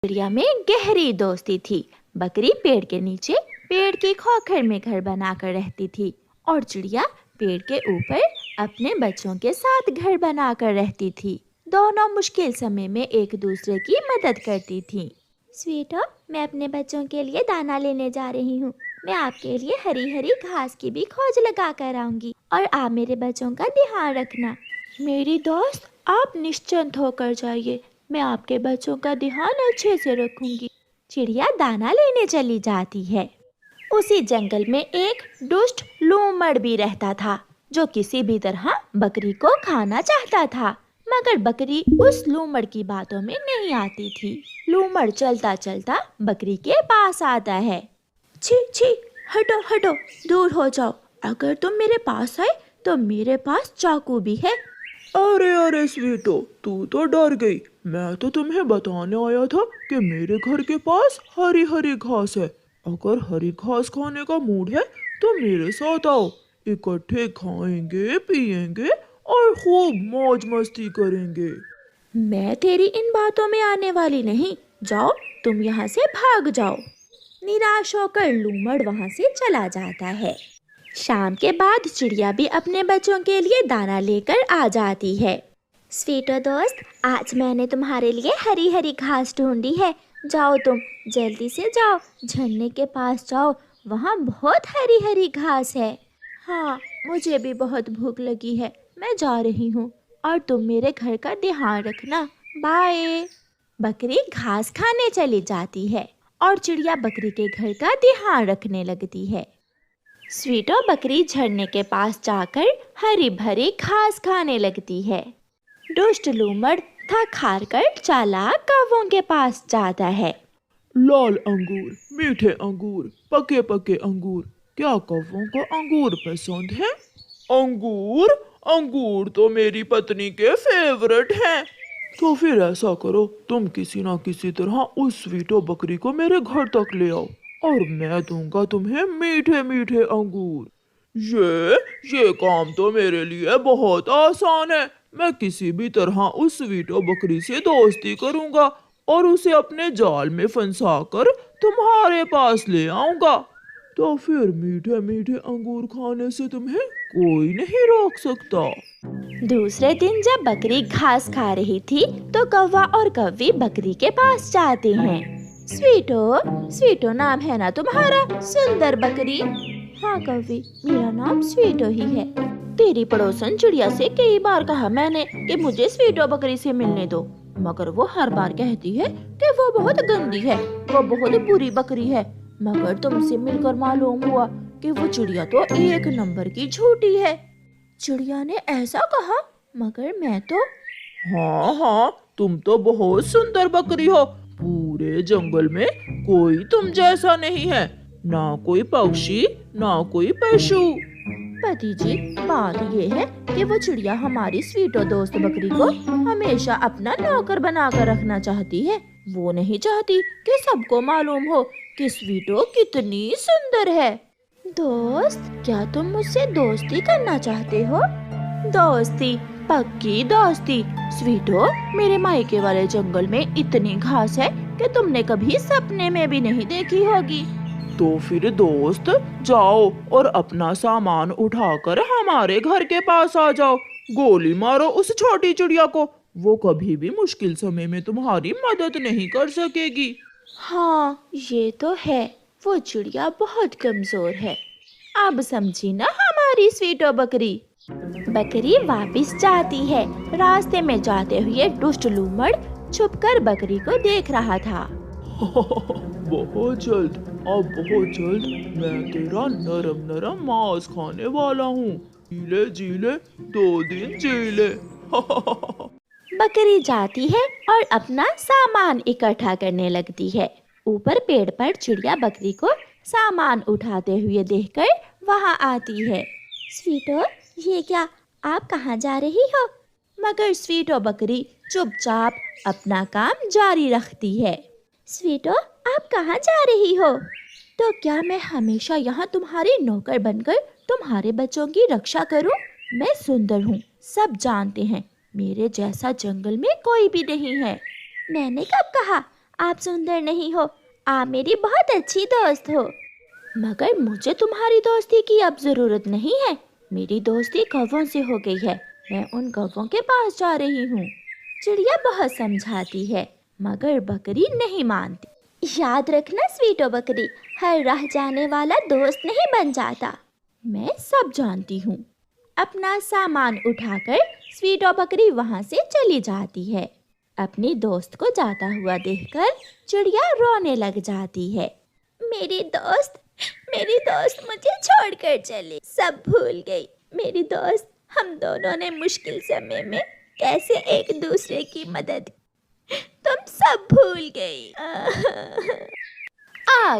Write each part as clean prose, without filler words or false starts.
चिड़िया में गहरी दोस्ती थी। बकरी पेड़ के नीचे पेड़ की खोखर में घर बनाकर रहती थी और चिड़िया पेड़ के ऊपर अपने बच्चों के साथ घर बनाकर रहती थी। दोनों मुश्किल समय में एक दूसरे की मदद करती थीं। स्वीटो, मैं अपने बच्चों के लिए दाना लेने जा रही हूँ। मैं आपके लिए हरी हरी घास की भी खोज लगा कर आऊंगी और आप मेरे बच्चों का ध्यान रखना। मेरी दोस्त, आप निश्चिंत होकर जाइए, मैं आपके बच्चों का ध्यान अच्छे से रखूंगी। चिड़िया दाना लेने चली जाती है। उसी जंगल में एक दुष्ट लूमड़ भी रहता था जो किसी भी तरह बकरी को खाना चाहता था, मगर बकरी उस लूमड़ की बातों में नहीं आती थी। लूमड़ चलता चलता बकरी के पास आता है। छी छी, हटो हटो, दूर हो जाओ। अगर तुम मेरे पास आए तो मेरे पास चाकू भी है। अरे अरे स्वीटो, तू तो डर गई। मैं तो तुम्हें बताने आया था कि मेरे घर के पास हरी हरी घास है। अगर हरी घास खाने का मूड है तो मेरे साथ आओ। इकट्ठे खाएंगे, पिएंगे और खूब मौज मस्ती करेंगे। मैं तेरी इन बातों में आने वाली नहीं। जाओ, तुम यहाँ से भाग जाओ। निराश होकर लूमड़ वहाँ से चला जाता है। शाम के बाद चिड़िया भी अपने बच्चों के लिए दाना लेकर आ जाती है। स्वीटो दोस्त, आज मैंने तुम्हारे लिए हरी हरी घास ढूंढी है। जाओ, तुम जल्दी से जाओ, झरने के पास जाओ, वहाँ बहुत हरी हरी घास है। हाँ, मुझे भी बहुत भूख लगी है, मैं जा रही हूँ और तुम मेरे घर का ध्यान रखना। बाय। बकरी घास खाने चली जाती है और चिड़िया बकरी के घर का ध्यान रखने लगती है। स्वीटो बकरी झरने के पास जाकर हरी भरी घास खाने लगती है। दुष्ट लूमड़ थक हार कर चालाक कौवों के पास जाता है। लाल अंगूर, मीठे अंगूर, पके पके अंगूर, क्या कौवों को अंगूर पसंद है? अंगूर? अंगूर तो मेरी पत्नी के फेवरेट हैं। तो फिर ऐसा करो, तुम किसी ना किसी तरह उस स्वीटो बकरी को मेरे घर तक ले आओ और मैं दूंगा तुम्हें मीठे मीठे अंगूर। ये काम तो मेरे लिए बहुत आसान है। मैं किसी भी तरह उस स्वीटो बकरी से दोस्ती करूंगा और उसे अपने जाल में फंसाकर तुम्हारे पास ले आऊंगा। तो फिर मीठे मीठे अंगूर खाने से तुम्हें कोई नहीं रोक सकता। दूसरे दिन जब बकरी घास खा रही थी तो कौवा और कौवी बकरी के पास जाते हैं। स्वीटो, स्वीटो नाम है ना तुम्हारा, सुंदर बकरी? हाँ कौवी, मेरा नाम स्वीटो ही है। तेरी पड़ोसन चिड़िया से कई बार कहा मैंने कि मुझे स्वीटो बकरी से मिलने दो, मगर वो हर बार कहती है कि वो बहुत गंदी है, वो बहुत बुरी बकरी है। मगर तुमसे मिलकर मालूम हुआ कि वो चिड़िया तो एक नंबर की झूठी है। चिड़िया ने ऐसा कहा, मगर मैं तो... हाँ हाँ, तुम तो बहुत सुंदर बकरी हो। पूरे जंगल में कोई तुम जैसा नहीं है, ना कोई पक्षी ना कोई पशु। पति जी, बात ये है कि वो चिड़िया हमारी स्वीटो दोस्त बकरी को हमेशा अपना नौकर बनाकर रखना चाहती है। वो नहीं चाहती कि सबको मालूम हो कि स्वीटो कितनी सुंदर है। दोस्त, क्या तुम मुझसे दोस्ती करना चाहते हो? दोस्ती? पक्की दोस्ती। स्वीटो, मेरे मायके वाले जंगल में इतनी घास है कि तुमने कभी सपने में भी नहीं देखी होगी। तो फिर दोस्त, जाओ और अपना सामान उठाकर हमारे घर के पास आ जाओ। गोली मारो उस छोटी चिड़िया को, वो कभी भी मुश्किल समय में तुम्हारी मदद नहीं कर सकेगी। हाँ, ये तो है, वो चिड़िया बहुत कमजोर है। अब समझी ना हमारी स्वीटो बकरी। बकरी वापस जाती है। रास्ते में जाते हुए दुष्ट लूमड़ छुपकर बकरी को देख रहा था। बहुत जल्द, अब बहुत जल्द मैं तेरा नरम नरम मांस खाने वाला हूँ। जीले जीले 2 दिन जीले। बकरी जाती है और अपना सामान इकट्ठा करने लगती है। ऊपर पेड़ पर चिड़िया बकरी को सामान उठाते हुए देखकर वहां आती है। स्वीटो, ये क्या, आप कहाँ जा रही हो? मगर स्वीटो बकरी चुपचाप अपना काम जारी रखती है। स्वीटो, आप कहाँ जा रही हो? तो क्या मैं हमेशा यहाँ तुम्हारी नौकर बनकर तुम्हारे बच्चों की रक्षा करूँ? मैं सुंदर हूँ, सब जानते हैं, मेरे जैसा जंगल में कोई भी नहीं है। मैंने कब कहा? आप सुंदर नहीं हो, आप मेरी बहुत अच्छी दोस्त हो। मगर मुझे तुम्हारी दोस्ती की अब जरूरत नहीं है। मेरी दोस्ती कौवों से हो गई है। मैं उन कौवों के पास जा रही हूँ। चिड़िया बहुत समझाती है मगर बकरी नहीं मानती। याद रखना स्वीटो बकरी, हर राह जाने वाला दोस्त नहीं बन जाता। मैं सब जानती हूँ। अपना सामान उठाकर स्वीटो बकरी वहाँ से चली जाती है। अपनी दोस्त को जाता हुआ देखकर चिड़िया रोने लग जाती है। मेरी दोस्त मुझे छोड़कर चली, सब भूल गई। मेरी दोस्त, हम दोनों ने मुश्किल समय में कैसे एक दूसरे की मदद, तुम सब भूल गई। आ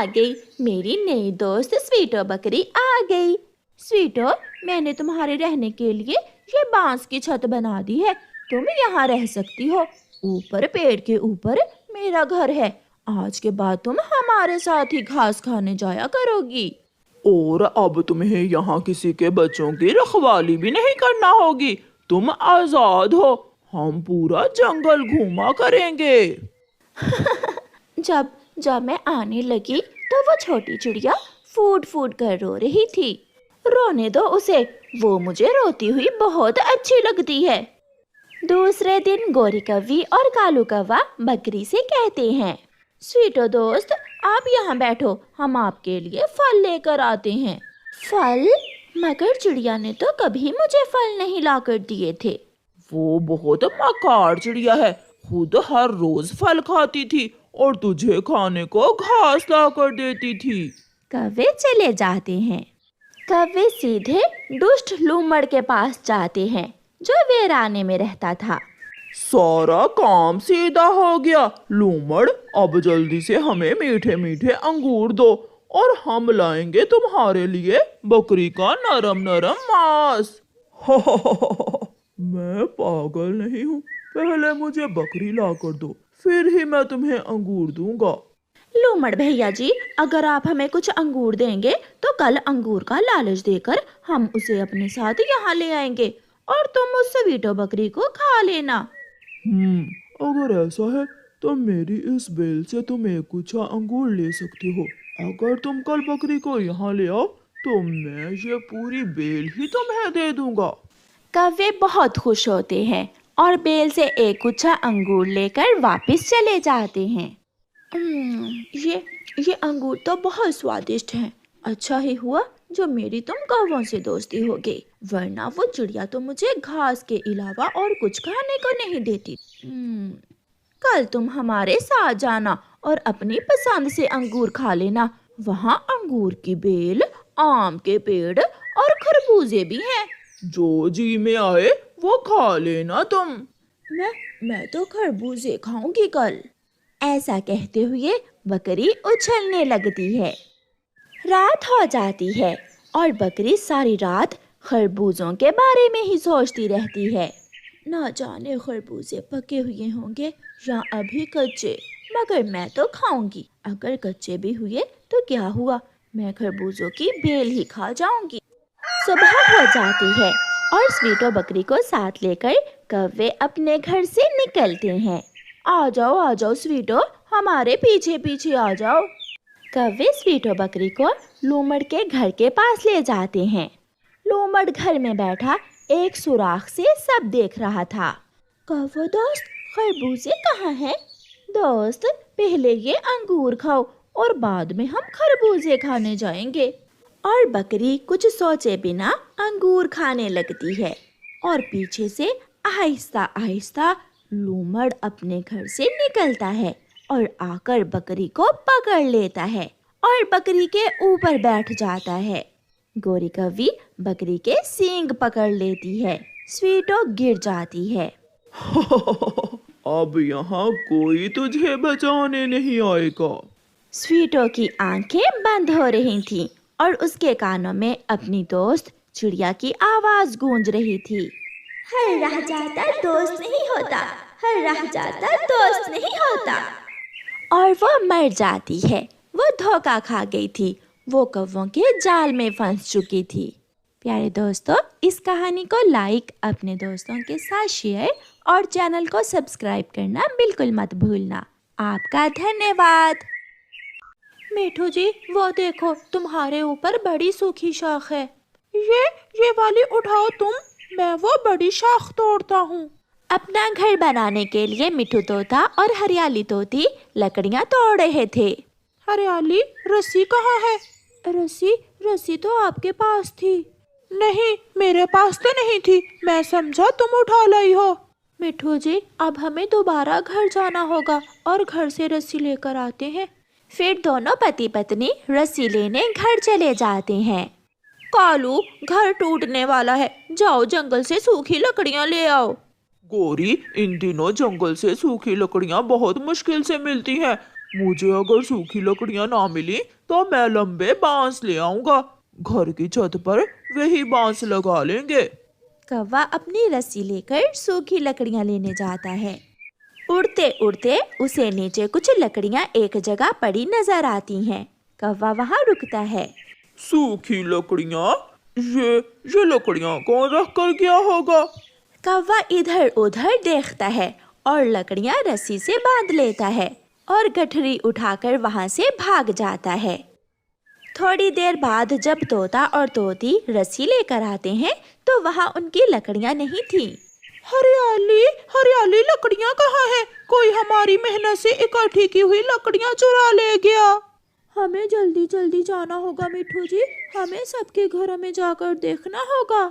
गई मेरी नई दोस्त स्वीटो बकरी आ गई। स्वीटो, मैंने तुम्हारे रहने के लिए ये बांस की छत बना दी है। तुम यहाँ रह सकती हो। ऊपर पेड़ के ऊपर मेरा घर है। आज के बाद तुम हमारे साथ ही घास खाने जाया करोगी। और अब तुम्हें यहाँ किसी के बच्चों की रखवाली भी नहीं करना होगी। तुम आजाद हो। हम पूरा जंगल घूमा करेंगे। जब मैं आने लगी तो वो छोटी चिड़िया फूट फूट कर रो रही थी। रोने दो उसे, वो मुझे रोती हुई बहुत अच्छी लगती है। दूसरे दिन गोरी कौवी और कालू कौवा बकरी से कहते हैं, स्वीटो दोस्त, आप यहाँ बैठो, हम आपके लिए फल लेकर आते हैं। फल? मगर चिड़िया ने तो कभी मुझे फल नहीं लाकर दिए थे। वो बहुत मकार चिड़िया है। खुद हर रोज फल खाती थी और तुझे खाने को घास लाकर देती थी। कौवे चले जाते हैं। कौवे सीधे दुष्ट लूमड़ के पास जाते हैं जो वीराने में रहता था। सारा काम सीधा हो गया। लूमड़, अब जल्दी से हमें मीठे मीठे अंगूर दो और हम लाएंगे तुम्हारे लिए बकरी का नरम नरम मांस। मैं पागल नहीं हूँ। पहले मुझे बकरी लाकर दो, फिर ही मैं तुम्हें अंगूर दूंगा। लूमड़ भैया जी, अगर आप हमें कुछ अंगूर देंगे तो कल अंगूर का लालच देकर हम उसे अपने साथ यहाँ ले आएंगे और तुम उस स्वीटो बकरी को खा लेना। अगर ऐसा है तो मेरी इस बेल से तुम एक गुच्छा अंगूर ले सकती हो। अगर तुम कल बकरी को यहाँ ले आओ तो मैं ये पूरी बेल ही तुम्हें दे दूंगा। कौवे बहुत खुश होते हैं और बेल से एक गुच्छा अंगूर लेकर वापस चले जाते हैं। ये अंगूर तो बहुत स्वादिष्ट हैं। अच्छा ही हुआ जो मेरी तुम कौवों से दोस्ती हो गई, वरना वो चिड़िया तो मुझे घास के अलावा और कुछ खाने को नहीं देती। कल तुम हमारे साथ जाना और अपनी पसंद से अंगूर खा लेना। वहाँ अंगूर की बेल, आम के पेड़ और खरबूजे भी हैं। जो जी में आए वो खा लेना तुम। मैं तो खरबूजे खाऊंगी कल। ऐसा कहते हुए बकरी उछलने लगती है। रात हो जाती है और बकरी सारी रात खरबूजों के बारे में ही सोचती रहती है। ना जाने खरबूजे पके हुए होंगे या अभी कच्चे, मगर मैं तो खाऊंगी। अगर कच्चे भी हुए तो क्या हुआ, मैं खरबूजों की बेल ही खा जाऊंगी। सुबह हो जाती है और स्वीटो बकरी को साथ लेकर कौवे अपने घर से निकलते हैं। आ जाओ स्वीटो, हमारे पीछे पीछे आ जाओ। कौवे स्वीटो बकरी को लूमड़ के घर के पास ले जाते हैं। लूमड़ घर में बैठा एक सुराख से सब देख रहा था। कौवा दोस्त, खरबूजे कहाँ हैं? दोस्त, पहले ये अंगूर खाओ और बाद में हम खरबूजे खाने जाएंगे। और बकरी कुछ सोचे बिना अंगूर खाने लगती है और पीछे से आहिस्ता आहिस्ता लूमड़ अपने घर से निकलता है और आकर बकरी को पकड़ लेता है और बकरी के ऊपर बैठ जाता है। गोरी कौवी बकरी के सींग पकड़ लेती है। स्वीटो गिर जाती है। अब यहाँ कोई तुझे बचाने नहीं आएगा। स्वीटो की आंखें बंद हो रही थीं और उसके कानों में अपनी दोस्त चिड़िया की आवाज गूंज रही थी। हर राह जाता दोस्त नहीं होता, हर राह जाता दोस्त नहीं होता। और वो मर जाती है। वो धोखा खा गई थी। वो कौवों के जाल में फंस चुकी थी। प्यारे दोस्तों, इस कहानी को लाइक, अपने दोस्तों के साथ शेयर और चैनल को सब्सक्राइब करना बिल्कुल मत भूलना। आपका धन्यवाद। मिठू जी, वो देखो तुम्हारे ऊपर बड़ी सूखी शाख है। ये वाली उठाओ तुम, मैं वो बड़ी शाख तोड़ता हूँ। अपना घर बनाने के लिए मिठू तोता और हरियाली तोती लकड़ियाँ तोड़ रहे थे। हरियाली, रस्सी कहाँ है? रस्सी तो आपके पास थी। नहीं, मेरे पास तो नहीं थी, मैं समझा तुम उठा लाई हो। मिठू जी, अब हमें दोबारा घर जाना होगा और घर से रस्सी लेकर आते हैं। फिर दोनों पति पत्नी रस्सी लेने घर चले जाते हैं। कालू, घर टूटने वाला है, जाओ जंगल से सूखी लकड़ियाँ ले आओ। गौरी, इन दिनों जंगल से सूखी लकड़ियाँ बहुत मुश्किल से मिलती हैं। मुझे अगर सूखी लकड़ियाँ ना मिली तो मैं लंबे बांस ले आऊंगा। घर की छत पर वही बांस लगा लेंगे। कौवा अपनी रस्सी लेकर सूखी लकड़ियाँ लेने जाता है। उड़ते उड़ते उसे नीचे कुछ लकड़ियाँ एक जगह पड़ी नजर आती हैं। कौवा वहाँ रुकता है। सूखी लकड़ियाँ? ये लकड़ियाँ कौन रख कर गया होगा? कौवा इधर उधर देखता है और लकड़ियाँ रस्सी से बांध लेता है और गठरी उठाकर वहाँ से भाग जाता है। थोड़ी देर बाद जब तोता और तोती रस्सी लेकर आते हैं तो वहाँ उनकी लकड़ियाँ नहीं थी। हरियाली, लकड़ियाँ कहाँ हैं? कोई हमारी मेहनत से इकट्ठी की हुई लकड़ियाँ चुरा ले गया। हमें जल्दी जल्दी जाना होगा मिठू जी, हमें सबके घरों में जाकर देखना होगा।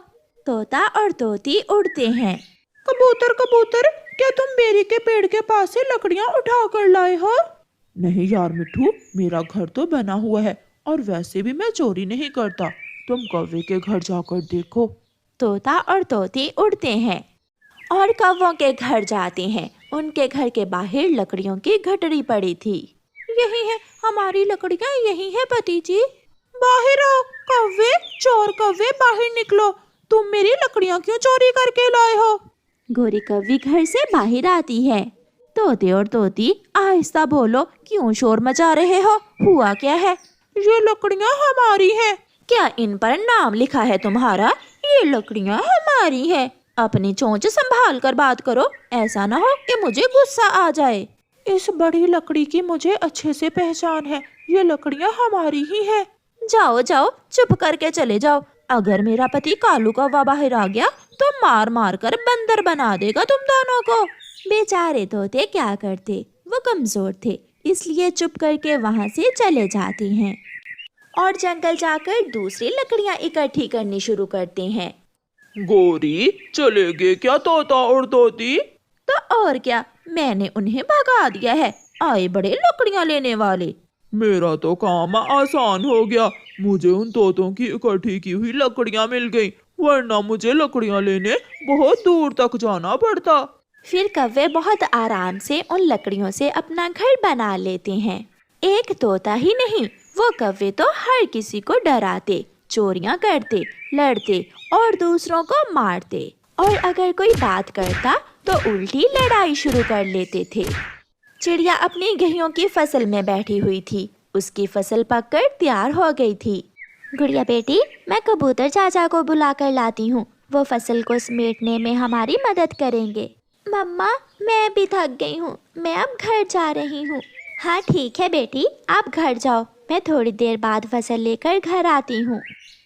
तोता और तोती उड़ते हैं। कबूतर, क्या तुम बेरी के पेड़ के पास से लकड़ियाँ उठा कर लाए हो? नहीं यार मिठू, मेरा घर तो बना हुआ है और वैसे भी मैं चोरी नहीं करता। तुम कौवे के घर जाकर देखो। तोता और तोती उड़ते हैं और कौवों के घर जाते हैं। उनके घर के बाहर लकड़ियों की गठरी पड़ी थी। यही है हमारी लकड़ियाँ, यही है पति जी। बाहर आओ कौवे, चोर कौवे, बाहर निकलो। तुम मेरी लकड़ियाँ क्यों चोरी करके लाए हो? गोरी कौवी घर से बाहर आती है। तोते और तोती आहिस्ता बोलो, क्यों शोर मचा रहे हो? हुआ क्या है? ये लकड़ियाँ हमारी हैं। क्या इन पर नाम लिखा है तुम्हारा? ये लकड़ियाँ हमारी हैं। अपनी चोंच संभाल कर बात करो, ऐसा ना हो कि मुझे गुस्सा आ जाए। इस बड़ी लकड़ी की मुझे अच्छे से पहचान है, ये लकड़ियाँ हमारी ही हैं। जाओ जाओ, चुप करके चले जाओ। अगर मेरा पति कालू कौवा बाहर आ गया तो मार मार कर बंदर बना देगा तुम दोनों को। बेचारे तोते क्या करते, वो कमजोर थे, इसलिए चुप करके वहाँ से चले जाते हैं और जंगल जाकर दूसरी लकड़ियाँ इकट्ठी करनी शुरू करते हैं। गौरी, चले गए क्या तोता और तोती? तो और क्या, मैंने उन्हें भगा दिया है। आए बड़े लकड़ियाँ लेने वाले। मेरा तो काम आसान हो गया, मुझे उन तोतों की इकट्ठी की हुई लकड़ियाँ मिल गईं, वरना मुझे लकड़ियाँ लेने बहुत दूर तक जाना पड़ता। फिर कौवे बहुत आराम से उन लकड़ियों से अपना घर बना लेते हैं। एक तोता ही नहीं, वो कौवे तो हर किसी को डराते, चोरियां करते, लड़ते और दूसरों को मारते, और अगर कोई बात करता तो उल्टी लड़ाई शुरू कर लेते थे। चिड़िया अपनी गेहूं की फसल में बैठी हुई थी। उसकी फसल पककर तैयार हो गई थी। गुड़िया बेटी, मैं कबूतर चाचा को बुला कर लाती हूँ, वो फसल को समेटने में हमारी मदद करेंगे। मम्मा, मैं भी थक गई हूँ, मैं अब घर जा रही हूँ। हाँ ठीक है बेटी, आप घर जाओ, मैं थोड़ी देर बाद फसल लेकर घर आती हूँ।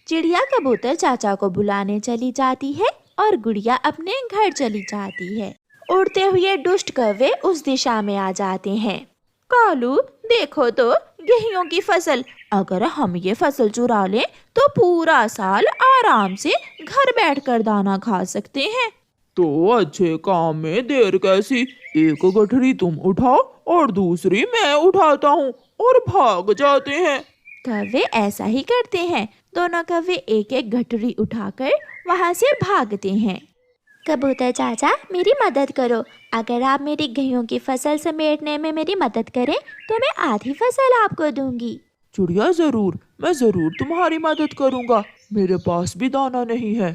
चिड़िया कबूतर चाचा को बुलाने चली जाती है और गुड़िया अपने घर चली जाती है। उड़ते हुए दुष्ट कौवे उस दिशा में आ जाते हैं। कालू, देखो तो गेहूं की फसल, अगर हम ये फसल चुरा लें तो पूरा साल आराम से घर बैठकर दाना खा सकते हैं। तो अच्छे काम में देर कैसी, एक गठरी तुम उठाओ और दूसरी मैं उठाता हूँ और भाग जाते हैं। कौवे ऐसा ही करते हैं। दोनों कौवे एक एक गठरी उठाकर वहाँ से भागते हैं। कबूतर चाचा, मेरी मदद करो, अगर आप मेरी गेहूं की फसल समेटने में मेरी मदद करें तो मैं आधी फसल आपको दूंगी। चिड़िया, जरूर, मैं जरूर तुम्हारी मदद करूँगा, मेरे पास भी दाना नहीं है।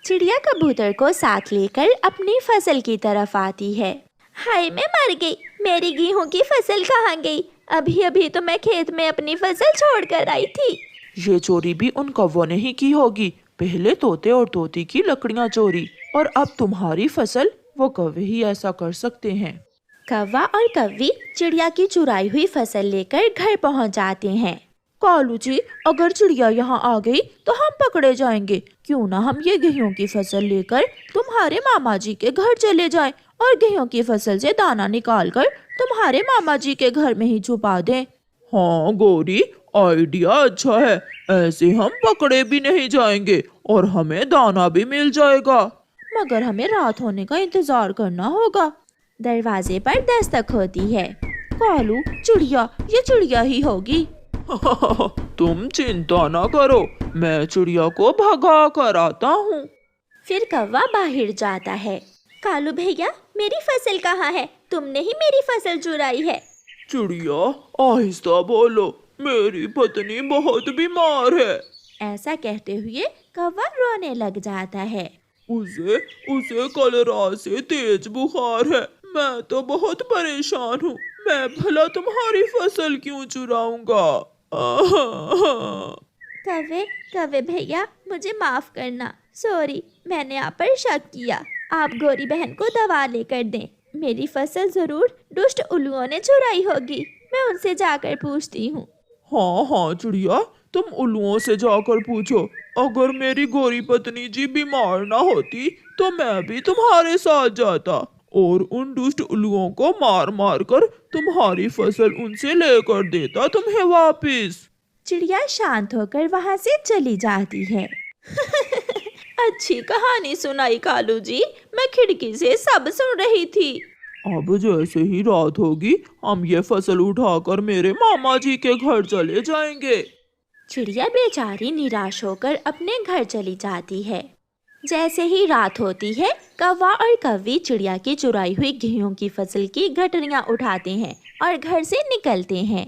चिड़िया कबूतर को साथ लेकर अपनी फसल की तरफ आती है। हाय, मैं मर गई, मेरी गेहूं की फसल कहाँ गई? अभी अभी तो मैं खेत में अपनी फसल छोड़कर आई थी। ये चोरी भी उन कौवों ने ही की होगी, पहले तोते और तोती की लकड़ियाँ चोरी और अब तुम्हारी फसल। वो कौवे ही ऐसा कर सकते हैं। कौवा और कव्वी चिड़िया की चुराई हुई फसल लेकर घर पहुंच जाते हैं। कालू जी, अगर चिड़िया यहाँ आ गई तो हम पकड़े जाएंगे। क्यों ना हम ये गेहूं की फसल लेकर तुम्हारे मामा जी के घर चले जाएं और गेहूं की फसल से दाना निकाल कर तुम्हारे मामा जी के घर में ही छुपा दें। हाँ गौरी, आइडिया अच्छा है। ऐसे हम पकड़े भी नहीं जाएंगे और हमें दाना भी मिल जाएगा। मगर हमें रात होने का इंतजार करना होगा। दरवाजे पर दस्तक होती है। कालू, चिड़िया, ये चिड़िया ही होगी। तुम चिंता ना करो, मैं चिड़िया को भगा कर आता हूँ। फिर कौवा बाहर जाता है। कालू भैया, मेरी फसल कहाँ है? तुमने ही मेरी फसल चुराई है। चिड़िया, आहिस्ता बोलो, मेरी पत्नी बहुत बीमार है। ऐसा कहते हुए कौवा रोने लग जाता है। उसे उसे कल रात से तेज बुखार है। मैं तो बहुत परेशान हूँ। मैं भला तुम्हारी फसल क्यों चुराऊंगा? कौवे, कौवे भैया, मुझे माफ करना। सॉरी, मैंने आप पर शक किया। आप गौरी बहन को दवा लेकर दें। मेरी फसल जरूर दुष्ट उल्लुओं ने चुराई होगी। मैं उनसे जाकर पूछती हूँ। हाँ हाँ चिड़िया, तुम उल्लुओं से जाकर पूछो। अगर मेरी गोरी पत्नी जी बीमार ना होती तो मैं भी तुम्हारे साथ जाता और उन दुष्ट उल्लुओं को मार मार कर तुम्हारी फसल उनसे लेकर देता तुम्हें वापिस। चिड़िया शांत होकर वहाँ से चली जाती है। अच्छी कहानी सुनाई कालू जी, मैं खिड़की से सब सुन रही थी। अब जैसे ही रात होगी हम ये फसल उठाकर मेरे मामा जी के घर चले जाएंगे। चिड़िया बेचारी निराश होकर अपने घर चली जाती है। जैसे ही रात होती है, कौवा और कव्वी चिड़िया की चुराई हुई गेहूं की फसल की गठरियां उठाते हैं और घर से निकलते हैं।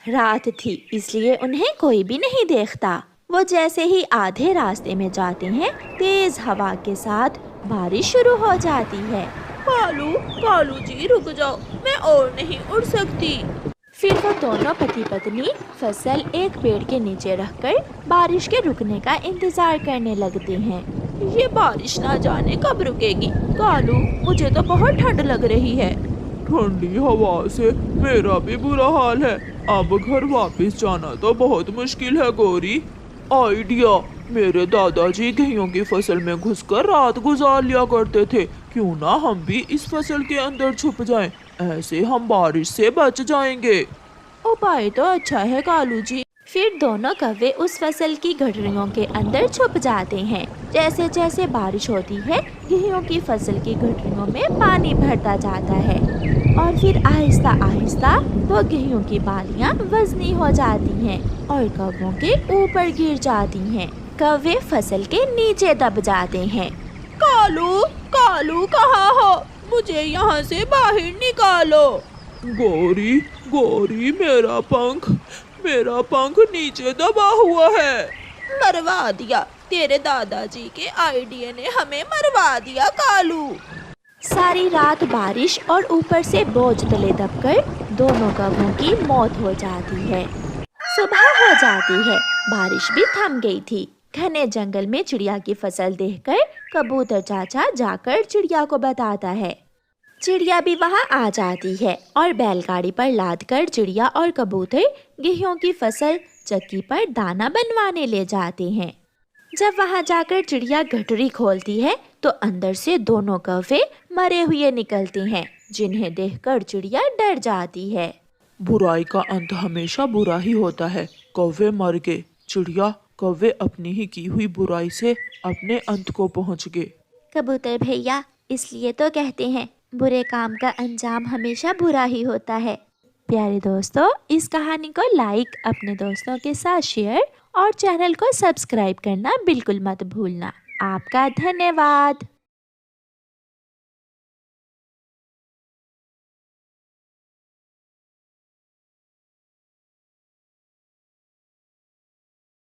रात थी, इसलिए उन्हें कोई भी नहीं देखता। वो जैसे ही आधे रास्ते में जाते हैं, तेज हवा के साथ बारिश शुरू हो जाती है। कालू, कालू जी रुक जाओ, मैं और नहीं उड़ सकती। फिर वो दोनों पति पत्नी फसल एक पेड़ के नीचे रखकर बारिश के रुकने का इंतजार करने लगते हैं। ये बारिश ना जाने कब रुकेगी। कालू, मुझे तो बहुत ठंड लग रही है। ठंडी हवा से मेरा भी बुरा हाल है। अब घर वापस जाना तो बहुत मुश्किल है गौरी। आइडिया, मेरे दादाजी गेहूं की फसल में घुसकर रात गुजार लिया करते थे। क्यों ना हम भी इस फसल के अंदर छुप जाएं, ऐसे हम बारिश से बच जाएंगे। उपाय तो अच्छा है कालू जी। फिर दोनों कौवे उस फसल की गठरियों के अंदर छुप जाते हैं। जैसे जैसे बारिश होती है, गेहूं की फसल की गठरियों में पानी भरता जाता है और फिर आहिस्ता आहिस्ता वो गेहूं की बालियां वजनी हो जाती हैं और कौवों के ऊपर गिर जाती हैं। कौवे फसल के नीचे दब जाते हैं। कालू, कालू कहाँ हो? मुझे यहाँ से बाहर निकालो। गौरी, गौरी, मेरा पंख नीचे दबा हुआ है। मरवा दिया, तेरे दादाजी के आइडिया ने हमें मरवा दिया कालू। सारी रात बारिश और ऊपर से बोझ तले दबकर दोनों कौवों की मौत हो जाती है। सुबह हो जाती है, बारिश भी थम गई थी। घने जंगल में चिड़िया की फसल देखकर कबूतर चाचा जाकर चिड़िया को बताता है। चिड़िया भी वहाँ आ जाती है और बैलगाड़ी पर लादकर चिड़िया और कबूतर गेहूं की फसल चक्की पर दाना बनवाने ले जाते हैं। जब वहाँ जाकर चिड़िया गठरी खोलती है तो अंदर से दोनों कौवे मरे हुए निकलते हैं, जिन्हें देखकर चिड़िया डर जाती है। बुराई का अंत हमेशा बुरा ही होता है। कौवे मर गए। चिड़िया, कौवे अपनी ही की हुई बुराई से अपने अंत को पहुँच गए। कबूतर भैया, इसलिए तो कहते हैं बुरे काम का अंजाम हमेशा बुरा ही होता है। प्यारे दोस्तों, इस कहानी को लाइक, अपने दोस्तों के साथ शेयर और चैनल को सब्सक्राइब करना बिल्कुल मत भूलना। आपका धन्यवाद।